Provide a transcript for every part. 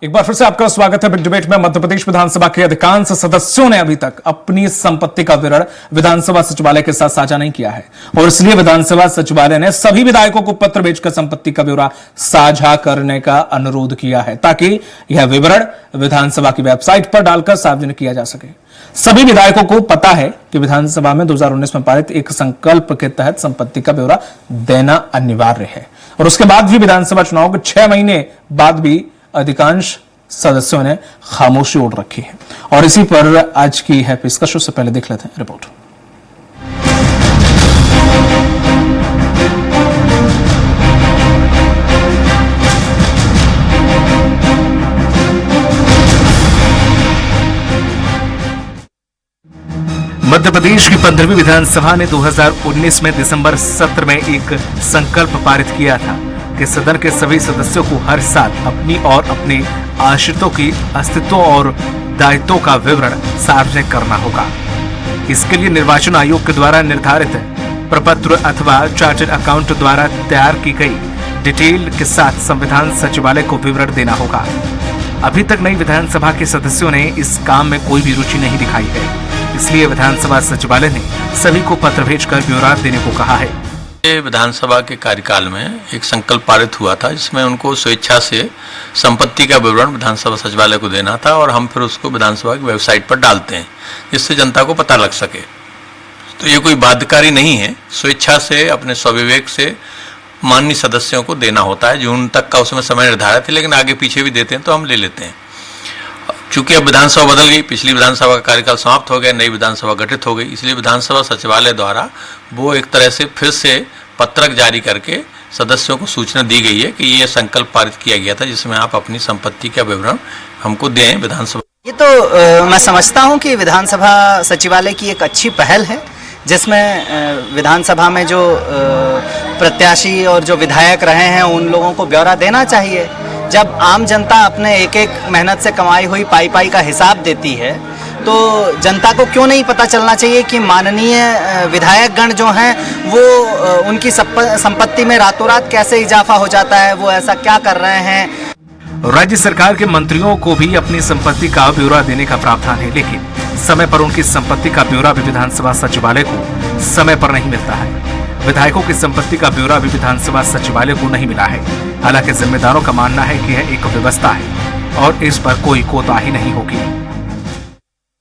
एक बार फिर से आपका स्वागत है बिग डिबेट में। मध्य प्रदेश विधानसभा के अधिकांश सदस्यों ने अभी तक अपनी संपत्ति का विवरण विधानसभा सचिवालय के साथ साझा नहीं किया है और इसलिए विधानसभा सचिवालय ने सभी विधायकों को पत्र भेजकर संपत्ति का ब्यौरा साझा करने का अनुरोध किया है ताकि यह विवरण विधानसभा की वेबसाइट पर डालकर सार्वजनिक किया जा सके। सभी विधायकों को पता है कि विधानसभा में 2019 में पारित एक संकल्प के तहत संपत्ति का ब्यौरा देना अनिवार्य है और उसके बाद भी विधानसभा चुनाव के 6 महीने बाद भी अधिकांश सदस्यों ने खामोशी ओढ़ रखी है और इसी पर आज की है पेशकश। से पहले देख लेते हैं रिपोर्ट। मध्य प्रदेश की 15वीं विधानसभा ने 2019 में दिसंबर सत्र में एक संकल्प पारित किया था कि सदन के सभी सदस्यों को हर साल अपनी और अपने आश्रितों की अस्तित्व और दायित्वों का विवरण सार्वजनिक करना होगा। इसके लिए निर्वाचन आयोग के द्वारा निर्धारित प्रपत्र अथवा चार्टर्ड अकाउंट द्वारा तैयार की गई डिटेल के साथ संविधान सचिवालय को विवरण देना होगा। अभी तक नई विधानसभा के सदस्यों ने इस काम में कोई भी रुचि नहीं दिखाई है, इसलिए विधानसभा सचिवालय ने सभी को पत्र भेजकर ब्यौरा देने को कहा है। विधानसभा के कार्यकाल में एक संकल्प पारित हुआ था जिसमें उनको स्वेच्छा से संपत्ति का विवरण विधानसभा सचिवालय को देना था और हम फिर उसको विधानसभा की वेबसाइट पर डालते हैं जिससे जनता को पता लग सके। तो ये कोई बाध्यकारी नहीं है, स्वेच्छा से अपने स्वविवेक से माननीय सदस्यों को देना होता है। जून तक का उसमें समय निर्धारित है, लेकिन आगे पीछे भी देते हैं तो हम ले लेते हैं। चूंकि अब विधानसभा बदल गई, पिछली विधानसभा का कार्यकाल समाप्त हो गया, नई विधानसभा गठित हो गई, इसलिए विधानसभा सचिवालय द्वारा वो एक तरह से फिर से पत्रक जारी करके सदस्यों को सूचना दी गई है कि ये संकल्प पारित किया गया था जिसमें आप अपनी संपत्ति का विवरण हमको दें विधानसभा। ये तो मैं समझता हूँ कि विधानसभा सचिवालय की एक अच्छी पहल है जिसमें विधानसभा में जो प्रत्याशी और जो विधायक रहे हैं उन लोगों को ब्यौरा देना चाहिए। जब आम जनता अपने एक एक मेहनत से कमाई हुई पाई का हिसाब देती है तो जनता को क्यों नहीं पता चलना चाहिए कि माननीय विधायकगण जो हैं वो उनकी संपत्ति में रातों रात कैसे इजाफा हो जाता है, वो ऐसा क्या कर रहे हैं। राज्य सरकार के मंत्रियों को भी अपनी संपत्ति का ब्यौरा देने का प्रावधान है, लेकिन समय पर उनकी संपत्ति का ब्यौरा भी विधानसभा सचिवालय को समय पर नहीं मिलता है। विधायकों की संपत्ति का ब्यौरा भी विधानसभा सचिवालय को नहीं मिला है। हालांकि जिम्मेदारों का मानना है कि यह एक व्यवस्था है और इस पर कोई कोताही नहीं होगी।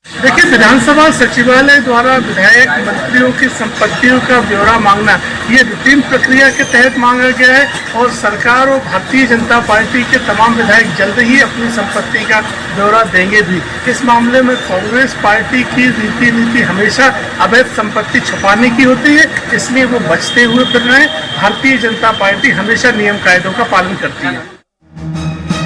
देखिए, विधानसभा सचिवालय द्वारा विधायक मंत्रियों की संपत्तियों का ब्यौरा मांगना ये रूटीन प्रक्रिया के तहत मांगा गया है और सरकार और भारतीय जनता पार्टी के तमाम विधायक जल्द ही अपनी संपत्ति का ब्यौरा देंगे भी। इस मामले में कांग्रेस पार्टी की नीति हमेशा अवैध संपत्ति छुपाने की होती है, इसलिए वो बचते हुए फिर रहे हैं। भारतीय जनता पार्टी हमेशा नियम कायदों का पालन करती है।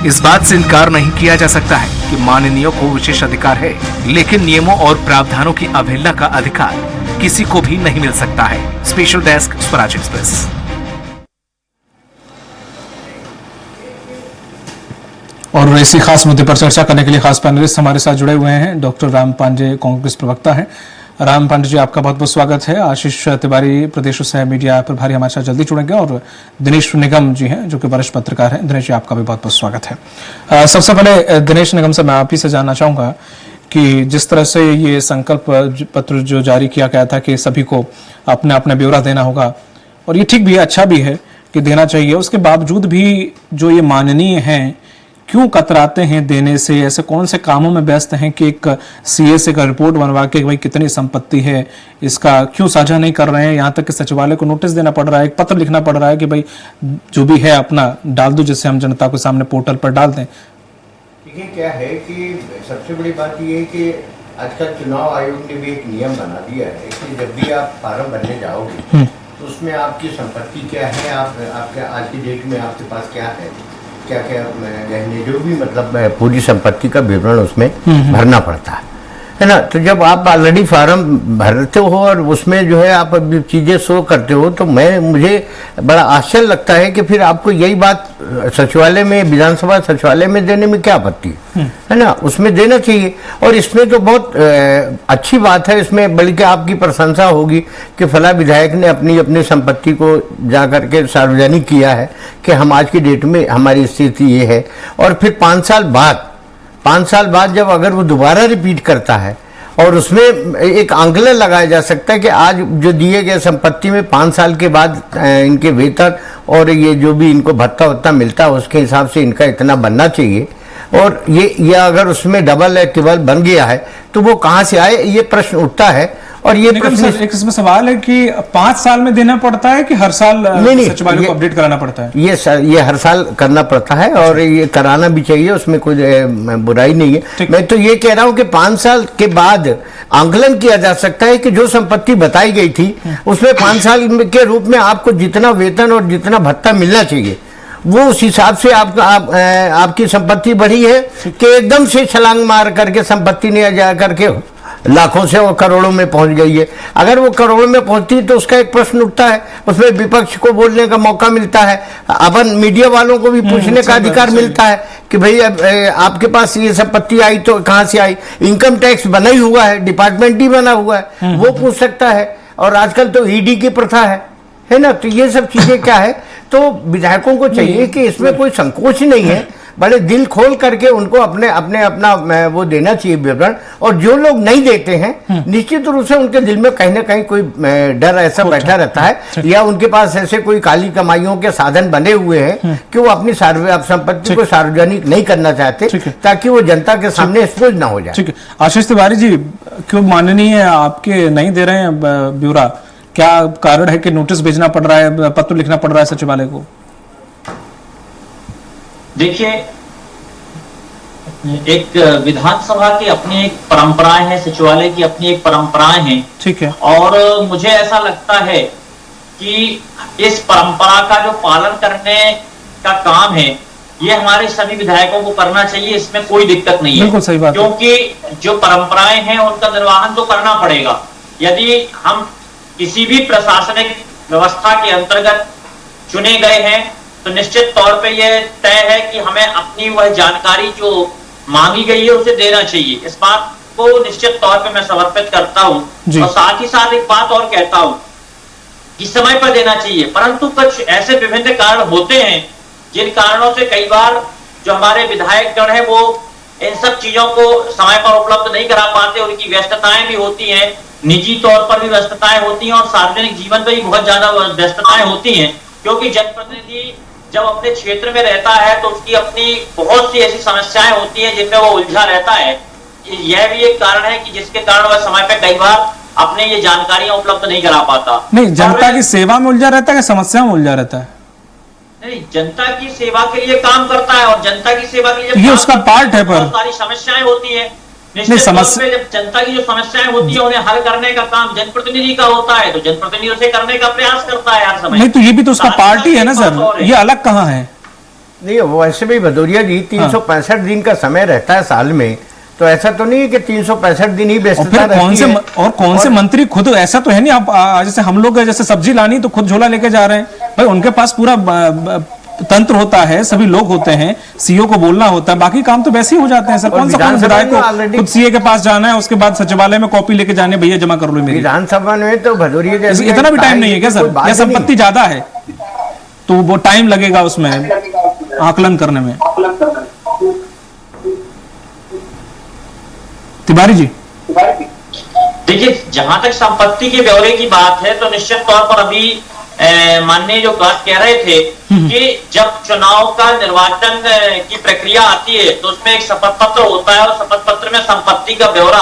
इस बात से इनकार नहीं किया जा सकता है कि माननीयों को विशेष अधिकार है, लेकिन नियमों और प्रावधानों की अवहेलना का अधिकार किसी को भी नहीं मिल सकता है। Special desk, Swaraj express. और इसी खास मुद्दे पर चर्चा करने के लिए खास पैनलिस्ट हमारे साथ जुड़े हुए हैं। डॉक्टर राम पांडे कांग्रेस प्रवक्ता हैं। राम पांडे जी, आपका बहुत बहुत स्वागत है। आशीष तिवारी प्रदेश सह मीडिया प्रभारी हमारे साथ जल्दी जुड़ेंगे और दिनेश निगम जी हैं जो कि वरिष्ठ पत्रकार हैं। दिनेश जी, आपका भी बहुत बहुत स्वागत है। सबसे पहले दिनेश निगम से मैं आप ही से जानना चाहूंगा कि जिस तरह से ये संकल्प पत्र जो जारी किया गया था कि सभी को अपना अपना ब्यौरा देना होगा और ये ठीक भी है, अच्छा भी है कि देना चाहिए, उसके बावजूद भी जो ये माननीय हैं क्यों कतराते हैं देने से? ऐसे कौन से कामों में व्यस्त हैं कि एक सीए से का रिपोर्ट बनवा के भाई कितनी संपत्ति है इसका क्यों साझा नहीं कर रहे हैं? यहाँ तक कि सचिवालय को नोटिस देना पड़ रहा है, एक पत्र लिखना पड़ रहा है कि भाई जो भी है अपना डाल दो, जिससे हम जनता को सामने पोर्टल पर डाल दें। देखिए, क्या है कि सबसे बड़ी बात यह है कि आजकल चुनाव आयोग ने भी एक नियम बना दिया है कि जब भी आप फार्म भरने जाओगे तो उसमें आपकी संपत्ति क्या है, आपके आज की डेट में आपके पास क्या है, क्या गहने जो भी मतलब पूरी संपत्ति का विवरण उसमें भरना पड़ता है। है ना। तो जब आप ऑलरेडी फार्म भरते हो और उसमें जो है आप अभी चीजें शो करते हो, तो मुझे बड़ा आश्चर्य लगता है कि फिर आपको यही बात सचिवालय में, विधानसभा सचिवालय में देने में क्या आपत्ति है ना, उसमें देना चाहिए। और इसमें तो बहुत अच्छी बात है, इसमें बल्कि आपकी प्रशंसा होगी कि फला विधायक ने अपनी संपत्ति को जा करके सार्वजनिक किया है कि हम आज की डेट में हमारी स्थिति ये है। और फिर 5 साल बाद जब अगर वो दोबारा रिपीट करता है और उसमें एक आंकलन लगाया जा सकता है कि आज जो दिए गए संपत्ति में 5 साल के बाद इनके वेतन और ये जो भी इनको भत्ता मिलता है उसके हिसाब से इनका इतना बनना चाहिए, और ये अगर उसमें डबल या ट्रिपल बन गया है तो वो कहाँ से आए, ये प्रश्न उठता है। और ये प्रश्न सर, एक इसमें सवाल है कि 5 साल में देना पड़ता है कि हर साल सचिवालय को अपडेट कराना पड़ता है? ये हर साल करना पड़ता है और ये कराना भी चाहिए, उसमें कोई बुराई नहीं है। मैं तो ये कह रहा हूँ कि 5 साल के बाद आंकलन किया जा सकता है कि जो संपत्ति बताई गई थी उसमें 5 साल के रूप में आपको जितना वेतन और जितना भत्ता मिलना चाहिए वो उस हिसाब से आपकी संपत्ति बढ़ी है कि एकदम से छलांग मार करके संपत्ति ने जा करके लाखों से और करोड़ों में पहुंच गई है। अगर वो करोड़ों में पहुंचती तो उसका एक प्रश्न उठता है, उसमें विपक्ष को बोलने का मौका मिलता है, अपन मीडिया वालों को भी पूछने का अधिकार मिलता है कि भाई आपके पास ये संपत्ति आई तो कहाँ से आई। इनकम टैक्स बना ही हुआ है, डिपार्टमेंट ही बना हुआ है, वो पूछ सकता है। और आजकल तो ईडी की प्रथा है ना। तो ये सब चीजें क्या है, तो विधायकों को चाहिए कि इसमें कोई संकोच नहीं है, बड़े दिल खोल करके उनको अपना वो देना चाहिए विवरण। और जो लोग नहीं देते हैं निश्चित रूप से उनके दिल में कहीं ना कहीं कोई डर ऐसा बैठा रहता है, या उनके पास ऐसे कोई काली कमाइयों के साधन बने हुए हैं कि वो अपनी संपत्ति को सार्वजनिक नहीं करना चाहते ताकि वो जनता के सामने एक्सपोज ना हो जाए। ठीक है, आशीष तिवारी जी, क्यों माननीय आपके नहीं दे रहे हैं ब्यौरा? क्या कारण है कि नोटिस भेजना पड़ रहा है, पत्र लिखना पड़ रहा है सचिवालय को? देखिए, एक विधानसभा की अपनी एक परंपराएं हैं, सचिवालय की अपनी एक परंपराएं हैं। ठीक है। और मुझे ऐसा लगता है कि इस परंपरा का जो पालन करने का काम है ये हमारे सभी विधायकों को करना चाहिए, इसमें कोई दिक्कत नहीं है। बिल्कुल सही बात है। क्योंकि जो परंपराएं हैं उनका निर्वहन तो करना पड़ेगा। यदि हम किसी भी प्रशासनिक व्यवस्था के अंतर्गत चुने गए हैं तो निश्चित तौर पे ये तय है कि हमें अपनी वह जानकारी जो मांगी गई है उसे देना चाहिए। इस बात को निश्चित तौर पे मैं समर्पित करता हूं। और साथ ही साथ एक बात और कहता हूं कि समय पर देना चाहिए, परंतु कुछ ऐसे विभिन्न कारण होते हैं जिन कारणों से कई बार जो हमारे विधायक गण है वो इन सब चीजों को समय पर उपलब्ध नहीं करा पाते। उनकी व्यस्तताएं भी होती हैं, निजी तौर पर भी व्यस्तताएं होती हैं और सार्वजनिक जीवन पर भी बहुत ज्यादा व्यस्तताएं होती हैं। क्योंकि जनप्रतिनिधि जब अपने क्षेत्र में रहता है तो उसकी अपनी बहुत सी ऐसी समस्याएं होती हैं जिनमें वो उलझा रहता है। यह भी एक कारण है कि जिसके कारण वह समय पे कई बार अपने ये जानकारियां उपलब्ध नहीं करा पाता। नहीं, जनता की सेवा में उलझा रहता है, समस्या में उलझा रहता है? नहीं, जनता की सेवा के लिए काम करता है और जनता की सेवा के लिए ये उसका पार्ट है, पर बहुत सारी समस्याएं होती है। निश्चित तौर पे जब जनता की जो समस्याएं होती है उन्हें हल करने का काम जनप्रतिनिधि का होता है तो जनप्रतिनिधि उसे करने का प्रयास करता है हर समय। नहीं, तो ये भी तो उसका पार्ट ही है ना सर, ये अलग कहाँ है? नहीं, वो ऐसे भी भदौरिया जी 365 दिन का समय रहता है साल में, तो ऐसा तो नहीं है कि 365 दिन ही व्यस्तता रहती है। और कौन से मंत्री खुद, ऐसा तो है नहीं आप जैसे हम लोग जैसे सब्जी लानी तो खुद झोला लेके जा रहे हैं भाई, उनके पास पूरा तंत्र होता है, सभी लोग होते हैं, सीओ को बोलना होता है, बाकी काम तो वैसे ही हो जाते हैं सर। कौन सा विधायक को खुद सीए के पास जाना है, उसके बाद सचिवालय में कॉपी लेके जाने, भैया जमा कर लो मेरी। विधानसभा में तो भदौरिया जैसे इतना भी टाइम नहीं है क्या सर? या संपत्ति ज्यादा है तो वो टाइम लगेगा उसमें आकलन करने में? तिवारी जी, देखिए, जहां तक संपत्ति के ब्यौरे की बात है तो निश्चित तौर पर अभी माननीय जो बात कह रहे थे कि जब चुनाव का निर्वाचन की प्रक्रिया आती है तो उसमें एक शपथ पत्र होता है और शपथ पत्र में संपत्ति का ब्यौरा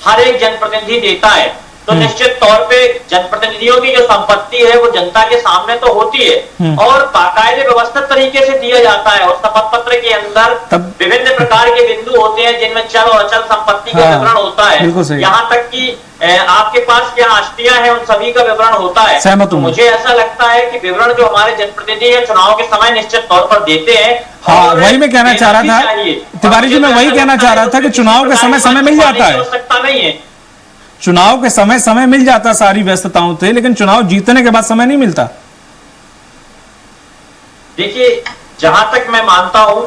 हर एक जनप्रतिनिधि देता है। तो निश्चित तौर पे जनप्रतिनिधियों की जो संपत्ति है वो जनता के सामने तो होती है और बाकायदे व्यवस्थित तरीके से दिया जाता है और शपथ पत्र के अंदर विभिन्न प्रकार के बिंदु होते हैं जिनमें चल और अचल संपत्ति का विवरण होता है। यहाँ तक कि आपके पास क्या आस्तियां हैं उन सभी का विवरण होता है। तो मुझे ऐसा लगता है कि विवरण जो हमारे जनप्रतिनिधि है चुनाव के समय निश्चित तौर पर देते हैं। हाँ, वही मैं कहना चाह रहा था तिवारी जी, मैं वही कहना चाह रहा था कि चुनाव के समय मिल जाता है, आवश्यकता नहीं है। चुनाव के समय मिल जाता सारी व्यस्तताओं से, लेकिन चुनाव जीतने के बाद समय नहीं मिलता। देखिए, जहां तक मैं मानता हूं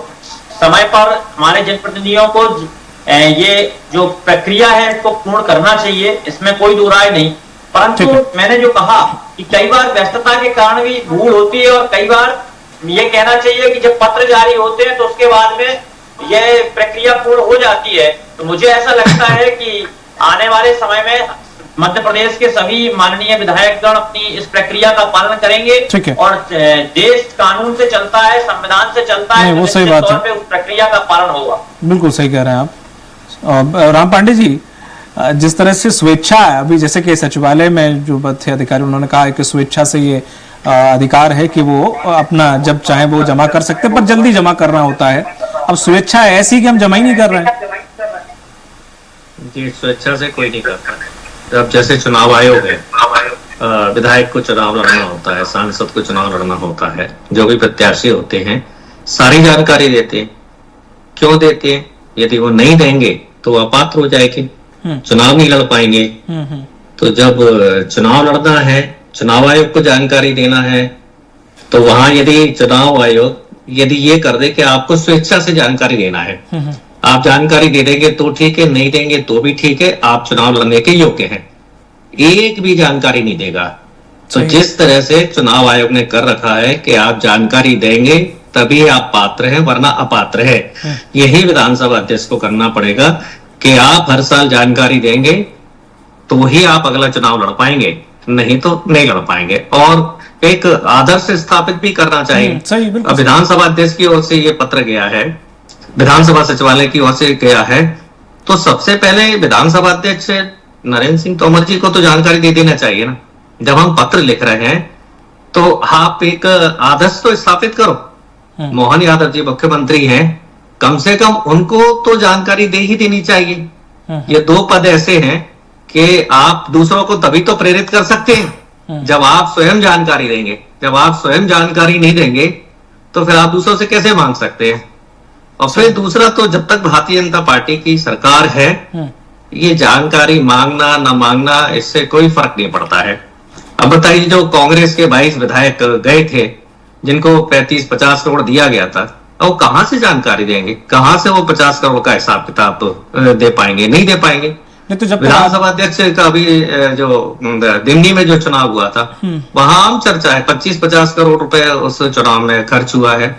समय पर हमारे जनप्रतिनिधियों को ये जो प्रक्रिया है इसको पूर्ण करना चाहिए, इसमें कोई दो राय नहीं। परंतु मैंने जो कहा कि कई बार व्यस्तता के कारण भी भूल होती है और कई बार ये कहना चाहिए कि जब पत्र जारी होते हैं तो उसके बाद में यह प्रक्रिया पूर्ण हो जाती है। तो मुझे ऐसा लगता है कि आने वाले समय में मध्य प्रदेश के सभी माननीय विधायकगण अपनी इस प्रक्रिया का पालन करेंगे और देश कानून से चलता है, संविधान से चलता है, वो सही बात है, उस प्रक्रिया का पालन होगा। बिल्कुल सही कह रहे हैं आप। राम पांडे जी, जिस तरह से स्वेच्छा है, अभी जैसे कि सचिवालय में जो थे अधिकारी उन्होंने कहा है कि स्वेच्छा से ये अधिकार है कि वो अपना जब चाहे वो जमा कर सकते हैं, पर जल्दी जमा करना होता है। अब स्वेच्छा ऐसी कि हम जमा ही नहीं कर रहे हैं। जी, स्वेच्छा से कोई नहीं करता। अब जैसे चुनाव आयोग है, विधायक को चुनाव लड़ना होता है, सांसद को चुनाव लड़ना होता है, जो भी प्रत्याशी होते हैं सारी जानकारी देते हैं। क्यों देते हैं? यदि वो नहीं देंगे तो वो अपात्र हो जाएंगे, चुनाव नहीं लड़ पाएंगे। तो जब चुनाव लड़ना है, चुनाव आयोग को जानकारी देना है, तो वहां यदि चुनाव आयोग यदि ये कर दे कि आपको स्वेच्छा से जानकारी देना है, आप जानकारी दे देंगे तो ठीक है, नहीं देंगे तो भी ठीक है, आप चुनाव लड़ने के योग्य हैं। एक भी जानकारी नहीं देगा। तो जिस तरह से चुनाव आयोग ने कर रखा है कि आप जानकारी देंगे तभी आप पात्र हैं, वरना अपात्र है। यही विधानसभा अध्यक्ष को करना पड़ेगा कि आप हर साल जानकारी देंगे तो ही आप अगला चुनाव लड़ पाएंगे, नहीं तो नहीं लड़ पाएंगे। और एक आदर्श स्थापित भी करना चाहिए। अब विधानसभा अध्यक्ष की ओर से ये पत्र गया है, विधानसभा सचिवालय की ओर से गया है, तो सबसे पहले विधानसभा अध्यक्ष नरेंद्र सिंह तोमर जी को तो जानकारी दे देना चाहिए ना। जब हम पत्र लिख रहे हैं तो आप एक आदर्श तो स्थापित करो। मोहन यादव जी मुख्यमंत्री हैं, कम से कम उनको तो जानकारी दे ही देनी चाहिए। ये दो पद ऐसे हैं कि आप दूसरों को तभी तो प्रेरित कर सकते हैं जब आप स्वयं जानकारी देंगे। जब आप स्वयं जानकारी नहीं देंगे तो फिर आप दूसरों से कैसे मांग सकते हैं? और फिर दूसरा, तो जब तक भारतीय जनता पार्टी की सरकार है, ये जानकारी मांगना ना मांगना इससे कोई फर्क नहीं पड़ता है। अब बताइए, जो कांग्रेस के 22 विधायक गए थे जिनको 35-50 करोड़ दिया गया था, वो कहां से जानकारी देंगे? कहां से वो 50 करोड़ का हिसाब किताब दे पाएंगे? नहीं दे पाएंगे। तो जब विधानसभा अध्यक्ष का भी जो दिल्ली में जो चुनाव हुआ था, वहां आम चर्चा है 25-50 करोड़ रुपए उस चुनाव में खर्च हुआ है।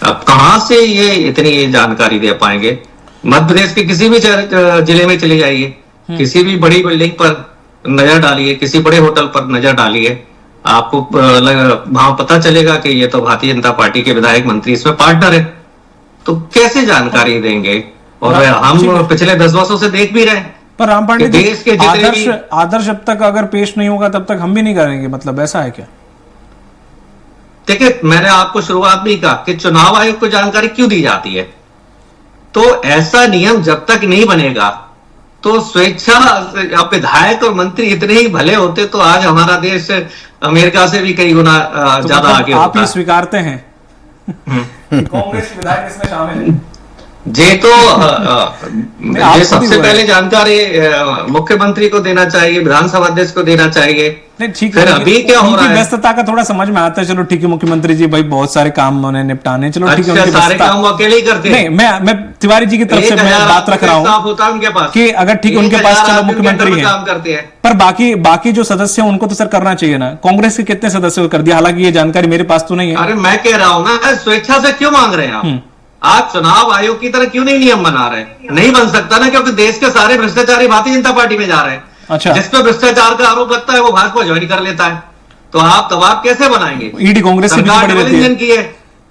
अब कहां से ये इतनी जानकारी दे पाएंगे? मध्य प्रदेश के किसी भी जिले में चले जाइए, किसी भी बड़ी बिल्डिंग पर नजर डालिए, किसी बड़े होटल पर नजर डालिए, आपको वहां पता चलेगा कि ये तो भारतीय जनता पार्टी के विधायक मंत्री इसमें पार्टनर है। तो कैसे जानकारी देंगे? और हम पिछले 10 वर्षों से देख भी रहे हैं। पर राम पांडे, देश के आदर्श जब तक अगर पेश नहीं होगा तब तक हम भी नहीं करेंगे, मतलब ऐसा है क्या? देखिए, मैंने आपको शुरुआत में कहा कि चुनाव आयोग को जानकारी क्यों दी जाती है। तो ऐसा नियम जब तक नहीं बनेगा तो स्वेच्छा, विधायक और मंत्री इतने ही भले होते तो आज हमारा देश अमेरिका से भी कई गुना ज्यादा आगे होता। आप ही स्वीकारते हैं कांग्रेस विधायक इसमें शामिल है? जे तो ये सबसे पहले जानकारी मुख्यमंत्री को देना चाहिए, विधानसभा अध्यक्ष को देना चाहिए। नहीं, ठीक है। अभी क्या हो रहा है? व्यस्तता का थोड़ा समझ में आता है। चलो ठीक है, मुख्यमंत्री जी भाई बहुत सारे काम उन्हें निपटाने, चलो ठीक है, उनकी सारे काम वो अकेले ही करते हैं। नहीं, मैं तिवारी जी की तरफ से मैं बात रख रहा हूँ होता है उनके पास कि अगर ठीक है उनके पास चलो मुख्यमंत्री है, काम करते हैं, पर बाकी जो सदस्य हैं उनको तो सर करना चाहिए ना। कांग्रेस के कितने सदस्यों को कर दिया, हालांकि ये जानकारी मेरे पास तो नहीं है। अरे मैं कह रहा हूँ ना, स्वेच्छा से क्यों मांग रहे हैं आप चुनाव आयोग की तरह क्यों नहीं नियम बना रहे? नहीं बन सकता ना, क्योंकि देश के सारे भ्रष्टाचारी भारतीय जनता पार्टी में जा रहे हैं। अच्छा, जिस पे भ्रष्टाचार का आरोप लगता है वो भाजपा ज्वाइन कर लेता है। तो आप दबाव कैसे बनाएंगे? ईडी कांग्रेस की है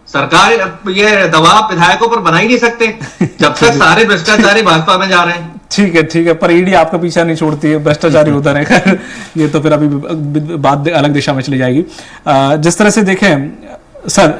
सरकार, ये दबाव विधायकों पर बना ही नहीं सकते जब तक सारे भ्रष्टाचारी भाजपा में जा रहे हैं। ठीक है, पर ईडी आपका पीछा नहीं छोड़ती है, भ्रष्टाचारी होता रहेगा। ये तो फिर अभी बात अलग दिशा में चली जाएगी। जिस तरह से देखें सर,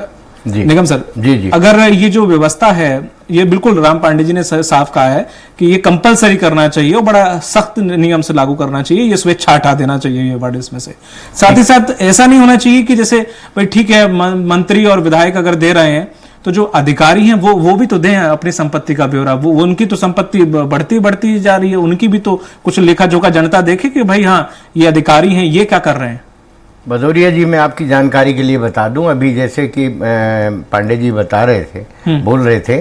जी निगम सर, जी अगर ये जो व्यवस्था है, ये बिल्कुल राम पांडे जी ने साफ कहा है कि ये कंपलसरी करना चाहिए और बड़ा सख्त नियम से लागू करना चाहिए, ये स्वेच्छा हटा देना चाहिए ये वर्ड इसमें से। साथ ही साथ ऐसा नहीं होना चाहिए कि जैसे भाई ठीक है मंत्री और विधायक अगर दे रहे हैं तो जो अधिकारी हैं वो भी तो दें अपनी संपत्ति का ब्यौरा, वो उनकी तो संपत्ति बढ़ती जा रही है, उनकी भी तो कुछ लेखा जोखा जनता देखे कि भाई हाँ ये अधिकारी हैं, ये क्या कर रहे हैं। भदौरिया जी, मैं आपकी जानकारी के लिए बता दूं, अभी जैसे कि पांडे जी बता रहे थे, बोल रहे थे,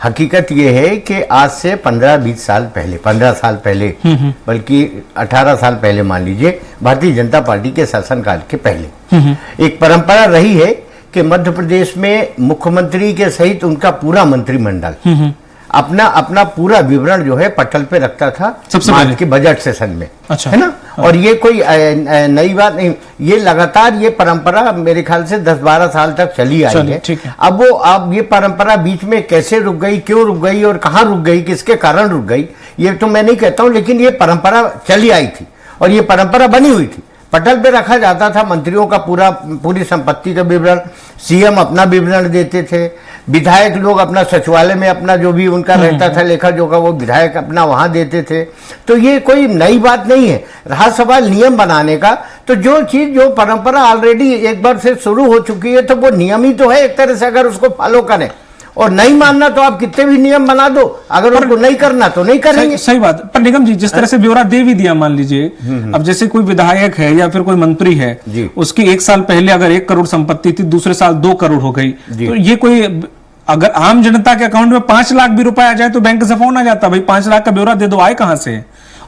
हकीकत ये है कि आज से 15-20 साल पहले, 15 साल पहले, बल्कि 18 साल पहले मान लीजिए, भारतीय जनता पार्टी के शासनकाल के पहले एक परंपरा रही है कि मध्य प्रदेश में मुख्यमंत्री के सहित उनका पूरा मंत्रिमंडल अपना पूरा विवरण जो है पटल पे रखता था सबसे मार्च पहले के बजट सेशन में। अच्छा, है ना। हाँ। और ये कोई नई बात नहीं, ये लगातार ये परंपरा मेरे ख्याल से 10-12 साल तक चली आई है। ठीक है। अब ये परंपरा बीच में कैसे रुक गई, क्यों रुक गई और कहाँ रुक गई, किसके कारण रुक गई, ये तो मैं नहीं कहता हूँ, लेकिन ये परंपरा चली आई थी और ये परंपरा बनी हुई थी। पटल पे रखा जाता था मंत्रियों का पूरी संपत्ति का विवरण, सीएम अपना विवरण देते थे, विधायक लोग अपना सचिवालय में अपना जो भी उनका रहता था लेखा जोखा, वो विधायक अपना वहां देते थे। तो ये कोई नई बात नहीं है। रहा सवाल नियम बनाने का, तो जो परंपरा ऑलरेडी एक बार से शुरू हो चुकी है तो वो नियम ही तो है एक तरह से, अगर उसको फॉलो करें। और नहीं मानना तो आप कितने भी नियम बना दो, अगर उनको नहीं करना तो नहीं करेंगे। सही बात। पर निगम जी, जिस तरह से ब्यौरा दे भी दिया, मान लीजिए अब जैसे कोई विधायक है या फिर कोई मंत्री है, उसकी 1 साल पहले अगर 1 करोड़ संपत्ति थी, दूसरे साल 2 करोड़ हो गई, तो ये कोई, अगर आम जनता के अकाउंट में 5 लाख भी रुपए आ जाए तो बैंक से फोन आ जाता, भाई 5 लाख का ब्यौरा दे दो, आए कहां से।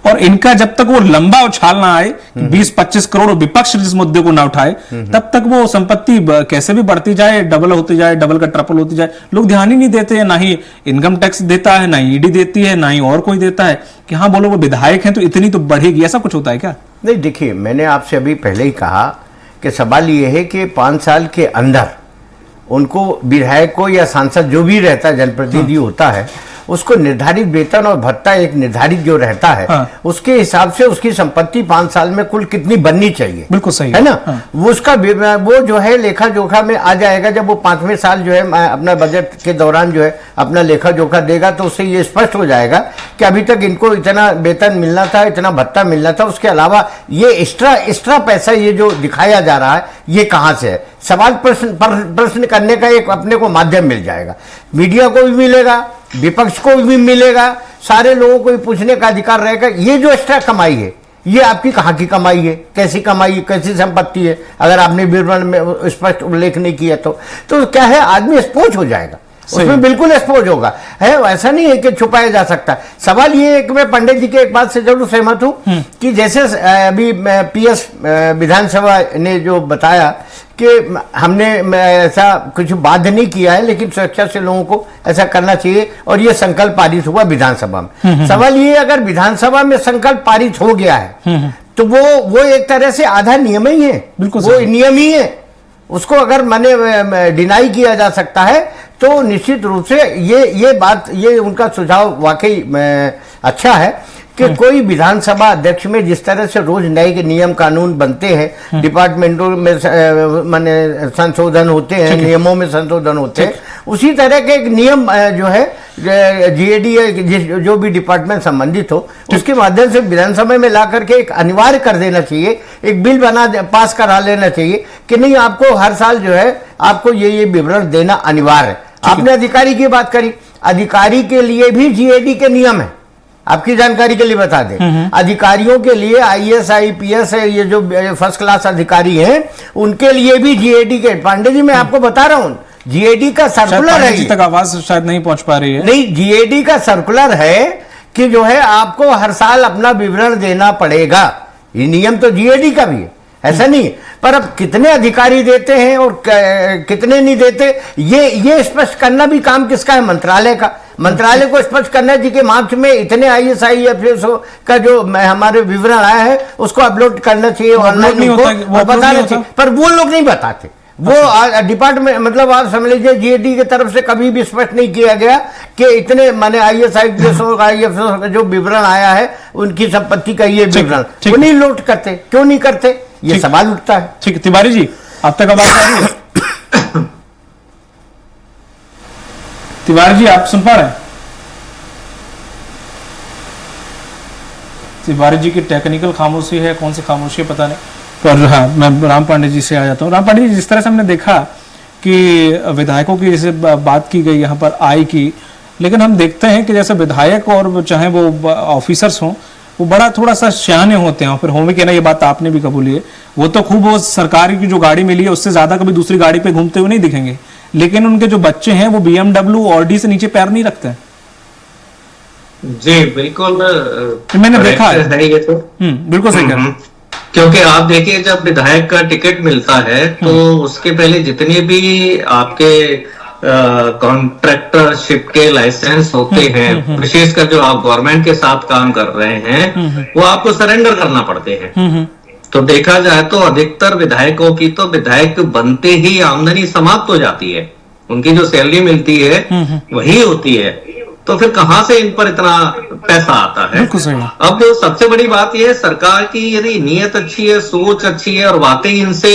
और इनका जब तक वो लंबा उछाल ना आए, 20-25 करोड़ विपक्ष जिस मुद्दे को ना उठाए, तब तक वो संपत्ति कैसे भी बढ़ती जाए, डबल होती जाए, डबल का ट्रिपल होती जाए, लोग ध्यान ही नहीं देते हैं। ना ही इनकम टैक्स देता है, ना ही ईडी देती है, ना ही और कोई देता है कि हाँ बोलो वो विधायक हैं तो इतनी तो बढ़ेगी, ऐसा कुछ होता है क्या? नहीं, देखिए, मैंने आपसे अभी पहले ही कहा कि सवाल ये है कि 5 साल के अंदर उनको, विधायक को या सांसद जो भी रहता है, जनप्रतिनिधि होता है, उसको निर्धारित वेतन और भत्ता एक निर्धारित जो रहता है, उसके हिसाब से उसकी संपत्ति 5 साल में कुल कितनी बननी चाहिए। बिल्कुल सही है ना। वो उसका वो जो है लेखा जोखा में आ जाएगा। जब वो 5वें साल जो है अपना बजट के दौरान जो है अपना लेखा जोखा देगा, तो उससे ये स्पष्ट हो जाएगा कि अभी तक इनको इतना वेतन मिलना था, इतना भत्ता मिलना था, उसके अलावा ये एक्स्ट्रा पैसा ये जो दिखाया जा रहा है ये कहाँ से है। सवाल प्रश्न करने का एक अपने को माध्यम मिल जाएगा, मीडिया को भी मिलेगा, विपक्ष को भी मिलेगा, सारे लोगों को भी पूछने का अधिकार रहेगा। ये जो एक्स्ट्रा कमाई है, ये आपकी कहाँ की कमाई है, कैसी कमाई है, कैसी संपत्ति है, अगर आपने विवरण में स्पष्ट उल्लेख नहीं किया तो क्या है, आदमी एक्सपोज हो जाएगा, उसमें बिल्कुल एक्सपोज होगा। है, ऐसा नहीं है कि छुपाया जा सकता। सवाल ये है कि मैं पंडित जी के एक बात से जरूर सहमत हूं कि जैसे अभी PS विधानसभा ने जो बताया कि हमने ऐसा कुछ बाध्य नहीं किया है, लेकिन स्वेच्छा से लोगों को ऐसा करना चाहिए, और ये संकल्प पारित हुआ विधानसभा में। सवाल ये, अगर विधानसभा में संकल्प पारित हो गया है तो वो एक तरह से आधा नियम ही है, वो नियम ही है। उसको अगर मैंने डिनाई किया जा सकता है तो निश्चित रूप से ये उनका सुझाव वाकई अच्छा है कि कोई विधानसभा अध्यक्ष में जिस तरह से रोज नए के नियम कानून बनते हैं, डिपार्टमेंटों में माने संशोधन होते हैं, नियमों में संशोधन होते हैं, उसी तरह के एक नियम जो है GAD जो भी डिपार्टमेंट संबंधित हो, उसके माध्यम से विधानसभा में ला करके एक अनिवार्य कर देना चाहिए, एक बिल पास करा लेना चाहिए कि नहीं, आपको हर साल जो है आपको ये विवरण देना अनिवार्य है। आपने अधिकारी की बात करी, अधिकारी के लिए भी GAD के नियम है। आपकी जानकारी के लिए बता दें, अधिकारियों के लिए IAS IPS है, ये जो फर्स्ट क्लास अधिकारी हैं, उनके लिए भी GAD के, पांडे जी मैं आपको बता रहा हूं, GAD का सर्कुलर है। तक आवाज शायद नहीं पहुंच पा रही है। नहीं, GAD का सर्कुलर है कि जो है आपको हर साल अपना विवरण देना पड़ेगा। ये नियम तो GAD का भी है, ऐसा नहीं है। पर अब कितने अधिकारी देते हैं और कितने नहीं देते, ये स्पष्ट करना भी काम किसका है? मंत्रालय का। मंत्रालय को स्पष्ट करना है कि मार्च में इतने IAS IPS का जो हमारे विवरण आया है उसको अपलोड करना चाहिए, ऑनलाइन बताना चाहिए। पर वो लोग नहीं बताते, वो डिपार्टमेंट मतलब आप समझ लीजिए जीएडी की तरफ से कभी भी स्पष्ट नहीं किया गया कि इतने माने आईएएस आईपीएस और आईएफएस का जो विवरण आया है उनकी संपत्ति का ये विवरण वो नहीं नोट करते, क्यों नहीं करते, ये सवाल उठता है। ठीक है तिवारी जी, आप तक आवाज आ रही है? तिवारी जी आप सुन पा रहे हैं? तिवारी जी की टेक्निकल खामोशी है, कौन सी खामोशी है पता नहीं। पर हाँ, मैं राम पांडे जी से आ जाता हूँ। राम पांडे जी, जिस तरह से हमने देखा कि विधायकों की जैसे बात की गई यहाँ पर आय की, लेकिन हम देखते हैं कि जैसे विधायक और चाहे वो ऑफिसर्स हों, वो बड़ा थोड़ा सा सियाने होते हैं। और फिर होमी कहना, ये बात आपने भी कबूली है, वो तो खूब वो सरकारी की जो गाड़ी मिली है उससे ज्यादा कभी दूसरी गाड़ी पे घूमते हुए नहीं दिखेंगे, लेकिन उनके जो बच्चे हैं वो BMW ऑडी से नीचे पैर नहीं रखते हैं। जी बिल्कुल, मैंने देखा है ये तो। बिल्कुल सही कह रहे हैं। क्योंकि आप देखिए जब विधायक का टिकट मिलता है तो उसके पहले जितने भी आपके कॉन्ट्रैक्टरशिप के लाइसेंस होते हैं, विशेषकर जो आप गवर्नमेंट के साथ काम कर रहे हैं, वो आपको सरेंडर करना पड़ते हैं। तो देखा जाए तो अधिकतर विधायकों की तो विधायक बनते ही आमदनी समाप्त हो जाती है, उनकी जो सैलरी मिलती है वही होती है। तो फिर कहां से इन पर इतना पैसा आता है? अब सबसे बड़ी बात यह है, सरकार की यदि नीयत अच्छी है, सोच अच्छी है और वाकई इनसे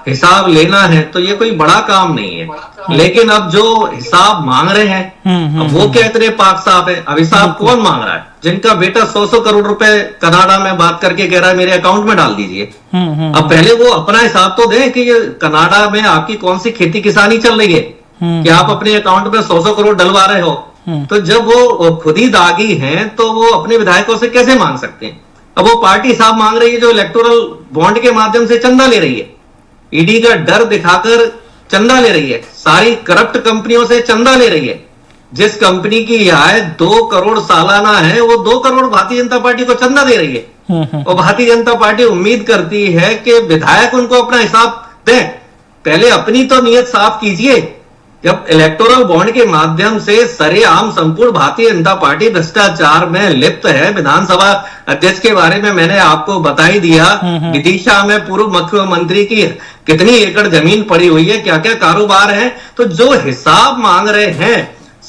हिसाब लेना है तो ये कोई बड़ा काम नहीं है। लेकिन अब जो हिसाब मांग रहे हैं, अब वो क्या इतने पाक साहब है? अब हिसाब कौन मांग रहा है? जिनका बेटा 100 करोड़ रुपए कनाडा में बात करके कह रहा है मेरे अकाउंट में डाल दीजिए। अब पहले वो अपना हिसाब तो दें कि ये कनाडा में आपकी कौन सी खेती किसानी चल रही है कि आप अपने अकाउंट में 100 करोड़ डलवा रहे हो। तो जब वो खुद ही दागी हैं तो वो अपने विधायकों से कैसे मांग सकते हैं? अब वो पार्टी हिसाब मांग रही है जो इलेक्टोरल बॉन्ड के माध्यम से चंदा ले रही है, ईडी का डर दिखाकर चंदा ले रही है, सारी करप्ट कंपनियों से चंदा ले रही है। जिस कंपनी की आय 2 करोड़ सालाना है, वो 2 करोड़ भारतीय जनता पार्टी को चंदा दे रही है। और भारतीय जनता पार्टी उम्मीद करती है कि विधायक उनको अपना हिसाब दें। पहले अपनी तो नीयत साफ कीजिए। जब इलेक्टोरल बॉन्ड के माध्यम से सरेआम संपूर्ण भारतीय जनता पार्टी भ्रष्टाचार में लिप्त है, विधानसभा अध्यक्ष के बारे में मैंने आपको बता ही दिया, विदिशा में पूर्व मुख्यमंत्री की कितनी एकड़ जमीन पड़ी हुई है, क्या क्या कारोबार है। तो जो हिसाब मांग रहे हैं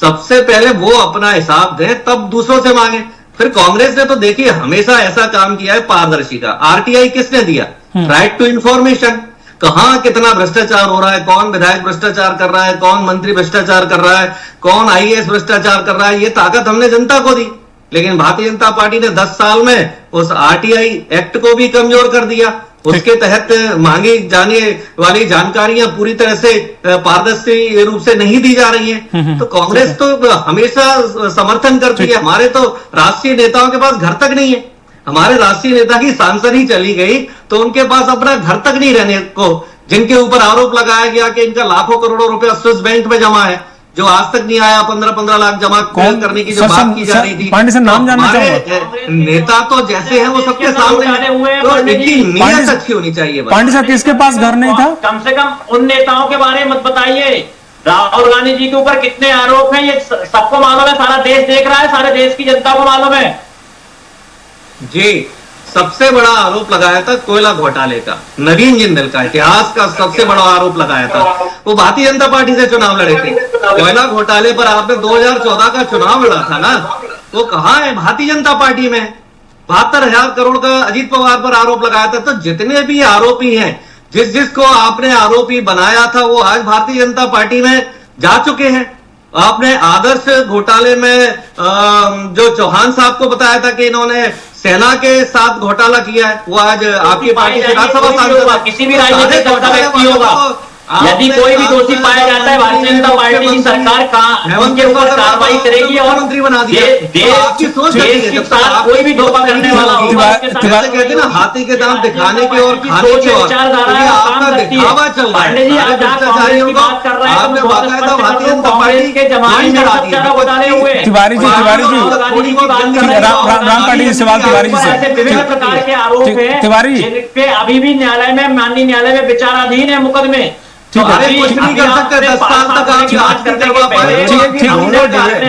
सबसे पहले वो अपना हिसाब दें, तब दूसरों से मांगे। फिर कांग्रेस ने तो देखिए हमेशा ऐसा काम किया है पारदर्शी का। आरटीआई किसने दिया? Right to information. कहां कितना भ्रष्टाचार हो रहा है, कौन विधायक भ्रष्टाचार कर रहा है, कौन मंत्री भ्रष्टाचार कर रहा है, कौन आईएएस भ्रष्टाचार कर रहा है, ये ताकत हमने जनता को दी। लेकिन भारतीय जनता पार्टी ने 10 साल में उस आरटीआई एक्ट को भी कमजोर कर दिया। उसके तहत मांगी जाने वाली जानकारियां पूरी तरह से पारदर्शी रूप से नहीं दी जा रही हैं। तो कांग्रेस तो हमेशा समर्थन करती है। हमारे तो राष्ट्रीय नेताओं के पास घर तक नहीं है। हमारे राष्ट्रीय नेता की सांसद ही चली गई तो उनके पास अपना घर तक नहीं रहने को, जिनके ऊपर आरोप लगाया गया कि इनका लाखों करोड़ों रुपया स्विस बैंक में जमा है, जो आज तक नहीं आया। 15-15 लाख जमा करने की जो बात की जा रही थी। पांडे से नाम जानना चाहूंगा। नेता तो जैसे हैं वो सबके सामने हुए, तो इनकी नीयत अच्छी होनी चाहिए। पांडे साहब किसके पास घर नहीं था? कम से कम उन नेताओं के बारे में मत बताइए। राहुल गांधी जी के ऊपर कितने आरोप हैं ये सबको मालूम है, सारा देश देख रहा है, सारे देश की जनता को मालूम है। जी, सबसे बड़ा आरोप लगाया था कोयला घोटाले का, नवीन जिंदल का इतिहास का सबसे बड़ा आरोप लगाया था। वो भारतीय जनता पार्टी से चुनाव लड़े थे। कोयला घोटाले पर आपने 2014 का चुनाव लड़ा था ना, वो कहां है? भारतीय जनता पार्टी में। 72,000 करोड़ का अजीत पवार पर आरोप लगाया था। तो जितने भी आरोपी हैं, जिसको आपने आरोपी बनाया था, वो आज भारतीय जनता पार्टी में जा चुके हैं। आपने आदर्श घोटाले में जो चौहान साहब को बताया था कि इन्होंने सेना के साथ घोटाला किया है, वो आज आपकी पार्टी से राज्यसभा सांसद, किसी भी राजनीतिक दल का व्यक्ति होगा, यदि कोई भी दोषी पाया जाता है भारतीय जनता पार्टी की सरकार उनके ऊपर कार्रवाई करेगी और मंत्री बना दिया। देश के साथ कोई भी धोखा करने वाला होगा, कहते हैं ना हाथी के दांत दिखाने के और खाने के और आपका दिखावा चल रहा है। भ्रष्टाचारियों की बात कर रहे हैं, आपने बताया था भारतीय जनता पार्टी के जमाने में बहुत सारा घोटाले हुए। तिवारी जी राम पांडे जी सवाल तिवारी जी से, विभिन्न प्रकार के आरोप हैं तिवारी जिन पे अभी भी न्यायालय में, माननीय न्यायालय में विचाराधीन है मुकदमे। अरे कुछ नहीं कर सकते, 10 साल तक आप जांच नहीं करवा पाए।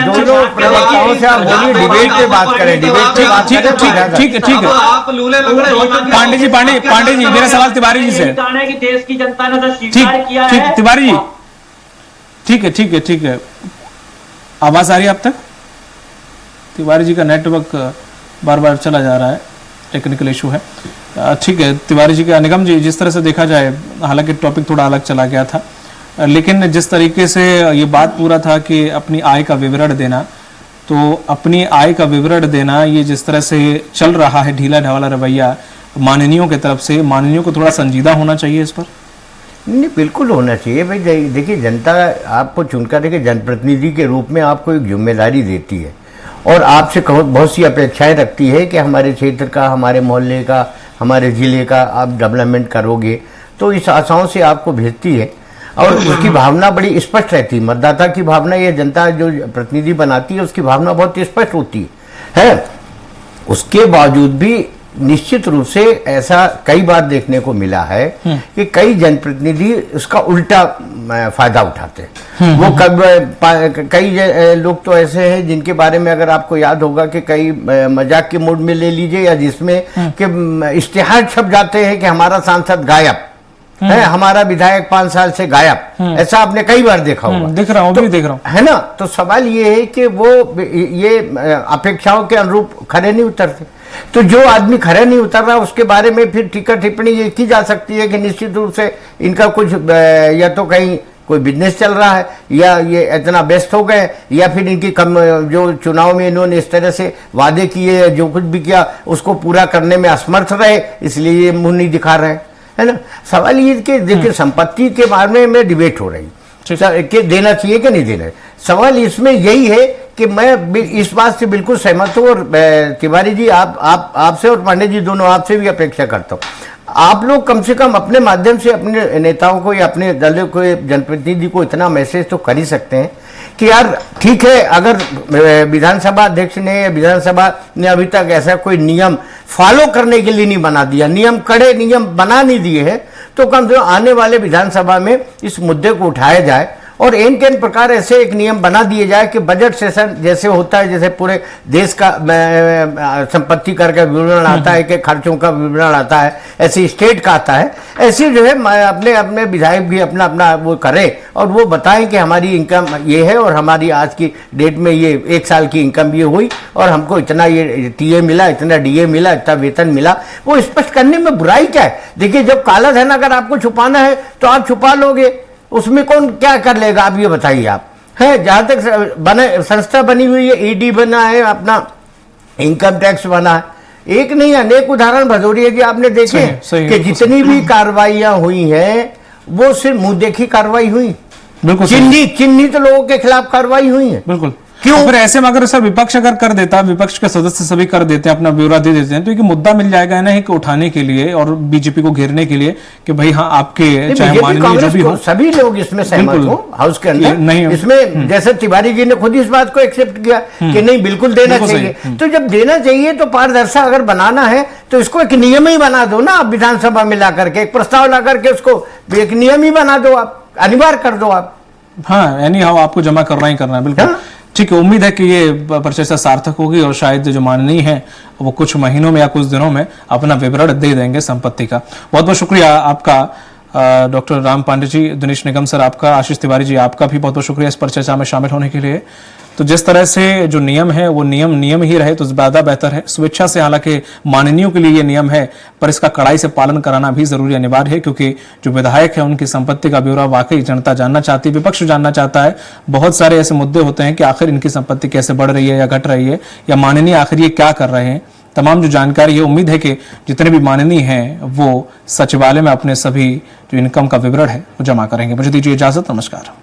दोनों प्रवक्ताओं से आप बोलिए, डिबेट पे बात करें, डिबेट पे बात ठीक है, करें। ठीक है, ठीक है। आप लूले लग रहे हैं। पांडे जी मेरा सवाल तिवारी जी से है। कि देश की जनता ने तो स्वीकार किया ठीक है। तिवारी जी, ठीक है। आवाज आ रही है आप तक? तिवारी जी का नेटवर्क बार बार चला जा रहा है, टेक्निकल इशू है। ठीक है तिवारी जी का। निगम जी, जिस तरह से देखा जाए, हालांकि टॉपिक थोड़ा अलग चला गया था, लेकिन जिस तरीके से ये बात पूरा था कि अपनी आय का विवरण देना, तो अपनी आय का विवरण देना ये जिस तरह से चल रहा है ढीला ढाला रवैया माननीयों की तरफ से, माननीयों को थोड़ा संजीदा होना चाहिए इस पर। नहीं, बिल्कुल होना चाहिए भाई। देखिए, जनता आपको चुनकर देखिए जनप्रतिनिधि के रूप में आपको एक जिम्मेदारी देती है और आपसे बहुत सी अपेक्षाएं रखती है कि हमारे क्षेत्र का, हमारे मोहल्ले का, हमारे ज़िले का आप डेवलपमेंट करोगे, तो इस आशाओं से आपको भेजती है और उसकी भावना बड़ी स्पष्ट रहती है। मतदाता की भावना, ये जनता जो प्रतिनिधि बनाती है उसकी भावना बहुत स्पष्ट होती है। उसके बावजूद भी निश्चित रूप से ऐसा कई बार देखने को मिला है कि कई जनप्रतिनिधि उसका उल्टा फायदा उठाते हैं। वो कई लोग तो ऐसे हैं जिनके बारे में अगर आपको याद होगा कि कई मजाक के मूड में ले लीजिए, या जिसमें कि इश्तिहार छप जाते हैं कि हमारा सांसद गायब है, हमारा विधायक 5 साल से गायब, ऐसा आपने कई बार देखा होगा। देख रहा हूँ, तो, भी देख रहा हूँ, है ना। तो सवाल ये है कि वो ये अपेक्षाओं के अनुरूप खरे नहीं उतरते। तो जो आदमी खरा नहीं उतर रहा उसके बारे में फिर टीका टिप्पणी ये की जा सकती है कि निश्चित रूप से इनका कुछ या तो कहीं कोई बिजनेस चल रहा है, या ये इतना व्यस्त हो गए, या फिर इनकी कम जो चुनाव में इन्होंने इस तरह से वादे किए, जो कुछ भी किया उसको पूरा करने में असमर्थ रहे, इसलिए ये मुंह नहीं दिखा रहे, है ना। सवाल ये कि देखिए संपत्ति के बारे में डिबेट हो रही कि देना चाहिए कि नहीं देना। सवाल इसमें यही है कि मैं इस बात से बिल्कुल सहमत हूँ, और तिवारी जी आपसे और पांडे जी दोनों आपसे भी अपेक्षा करता हूँ, आप लोग कम से कम अपने माध्यम से अपने नेताओं को या अपने दल को, जनप्रतिनिधि को इतना मैसेज तो कर ही सकते हैं कि यार ठीक है, अगर विधानसभा अध्यक्ष ने या विधानसभा ने अभी तक ऐसा कोई नियम फॉलो करने के लिए नहीं बना दिया, कड़े नियम बना नहीं दिए हैं, तो कम से कम आने वाले विधानसभा में इस मुद्दे को उठाया जाए और एन केन प्रकार ऐसे एक नियम बना दिए जाए कि बजट सेशन जैसे होता है, जैसे पूरे देश का संपत्ति कर का विवरण आता है, कि खर्चों का विवरण आता है, ऐसे स्टेट का आता है, ऐसे जो है अपने विधायक भी अपना अपना वो करें और वो बताएं कि हमारी इनकम ये है और हमारी आज की डेट में ये 1 साल की इनकम ये हुई और हमको इतना ये टीए मिला, इतना डीए मिला, इतना वेतन मिला। वो स्पष्ट करने में बुराई क्या है? देखिए, जब काला धन अगर आपको छुपाना है तो आप छुपा लोगे, उसमें कौन क्या कर लेगा? आप ये बताइए। आप है, जहां तक बने संस्था बनी हुई है, ईडी बना है, अपना इनकम टैक्स बना है, एक नहीं अनेक उदाहरण भदौरिया जी आपने देखे कि जितनी भी कार्रवाइयां हुई हैं वो सिर्फ मुंह देखी कार्रवाई हुई, बिल्कुल चिन्हित लोगों के खिलाफ कार्रवाई हुई है। बिल्कुल। क्यों? फिर ऐसे में अगर सर विपक्ष अगर कर देता, विपक्ष के सदस्य सभी कर देते हैं, अपना ब्यौरा दे देते हैं, तो एक मुद्दा मिल जाएगा ना कि उठाने के लिए और बीजेपी को घेरने के लिए कि भाई हाँ आपके चाहे माननीय जो भी हो, सभी लोग इसमें सहमत हो हाउस के अंदर नहीं, इसमें जैसे तिवारी जी ने खुद इस बात को एक्सेप्ट किया कि नहीं बिल्कुल देना चाहिए। तो जब देना चाहिए तो पारदर्शिता अगर बनाना है तो इसको एक नियम ही बना दो ना, आप विधानसभा में ला करके एक प्रस्ताव ला करके उसको एक नियम ही बना दो, आप अनिवार्य कर दो आप। हाँ, एनी हाउ आपको जमा करना ही करना है। बिल्कुल ठीक है। उम्मीद है कि ये परिचर्चा सार्थक होगी और शायद जो माननीय है वो कुछ महीनों में या कुछ दिनों में अपना विवरण दे देंगे संपत्ति का। बहुत बहुत शुक्रिया आपका डॉक्टर राम पांडे जी, दिनेश निगम सर आपका, आशीष तिवारी जी आपका भी बहुत बहुत शुक्रिया इस परिचर्चा में शामिल होने के लिए। तो जिस तरह से जो नियम है वो नियम ही रहे तो ज्यादा बेहतर है। स्वेच्छा से हालांकि माननीयों के लिए ये नियम है, पर इसका कड़ाई से पालन कराना भी जरूरी अनिवार्य है, क्योंकि जो विधायक है उनकी संपत्ति का ब्यौरा वाकई जनता जानना चाहती है, विपक्ष जानना चाहता है। बहुत सारे ऐसे मुद्दे होते हैं कि आखिर इनकी संपत्ति कैसे बढ़ रही है या घट रही है, या माननीय आखिर ये क्या कर रहे हैं, तमाम जो जानकारी है। उम्मीद है कि जितने भी माननीय हैं वो सचिवालय में अपने सभी जो इनकम का विवरण है वो जमा करेंगे। मुझे दीजिए इजाजत, नमस्कार।